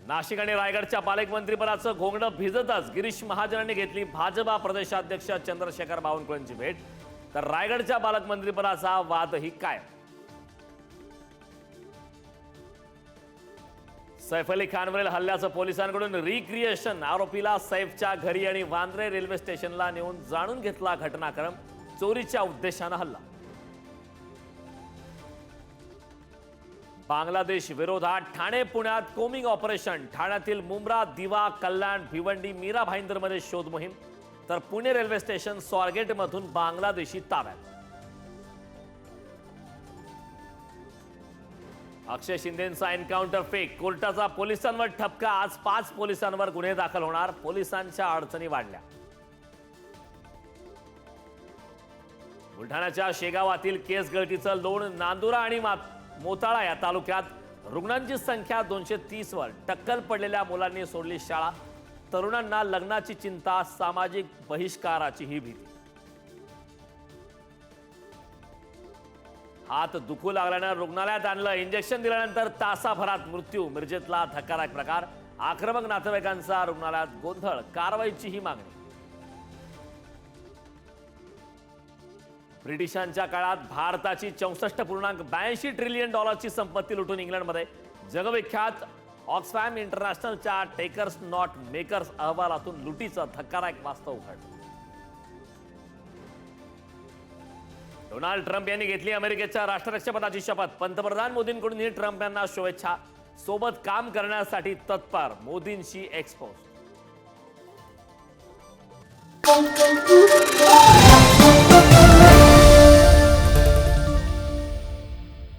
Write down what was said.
नाशिक आणि रायगडच्या पालकमंत्रीपदाचं घोंगडं भिजतच गिरीश महाजनांनी घेतली भाजपा प्रदेशाध्यक्ष चंद्रशेखर बावनकुळेंची भेट। तर रायगडच्या पालकमंत्रीपदाचा वादही काय? सैफ अली खानवरील हल्ल्याचं पोलिसांकडून रिक्रिएशन। आरोपीला सैफच्या घरी आणि वांद्रे रेल्वे स्टेशनला नेऊन जाणून घेतला घटनाक्रम। चोरीच्या उद्देशाने हल्ला। बांगलादेश विरोधात ठाणे पुण्यात कोमिंग ऑपरेशन। ठाण्यातील मुंब्रा, दिवा, कल्याण, भिवंडी, मीरा भाईंदरमध्ये शोध मोहीम। तर पुणे रेल्वे स्टेशन स्वारगेट मधून बांगलादेशी ताब्यात। अक्षय शिंदेंचा एन्काउंटर फेक। कोर्टाचा पोलिसांवर ठपका। आज 5 पोलिसांवर गुन्हे दाखल होणार। पोलिसांच्या अडचणी वाढल्या। बुलढाण्याच्या शेगावातील केस गळतीचं लोण। नांदुरा आणि मोताळा या तालुक्यात रुग्णांची संख्या 230 वर। टक्कल पडलेल्या मुलांनी सोडली शाळा। तरुणांना लग्नाची चिंता, सामाजिक बहिष्काराची ही भीती। हात दुखू लागल्यानं रुग्णालयात आणलं। इंजेक्शन दिल्यानंतर तासाभरात मृत्यू। मिरजेतला धक्कादायक प्रकार। आक्रमक नातेवाईकांचा रुग्णालयात गोंधळ। कारवाईची ही मागणी। ब्रिटिशांच्या काळात भारताची 64.82 ट्रिलियन डॉलरची संपत्ती लुटून इंग्लंडमध्ये जगविख्यात ऑक्सफॅम इंटरनॅशनलच्या टेकर्स नॉट मेकर्स अहवालातून लुटीचं धक्कादायक वास्तव उघडलं। डोनाल्ड ट्रम्प यांनी घेतली अमेरिकेच्या राष्ट्राध्यक्षपदाची शपथ। पंतप्रधान मोदींकडूनही ट्रम्प यांना शुभेच्छा। सोबत काम करण्यासाठी तत्पर। मोदींशी एक्सपोज।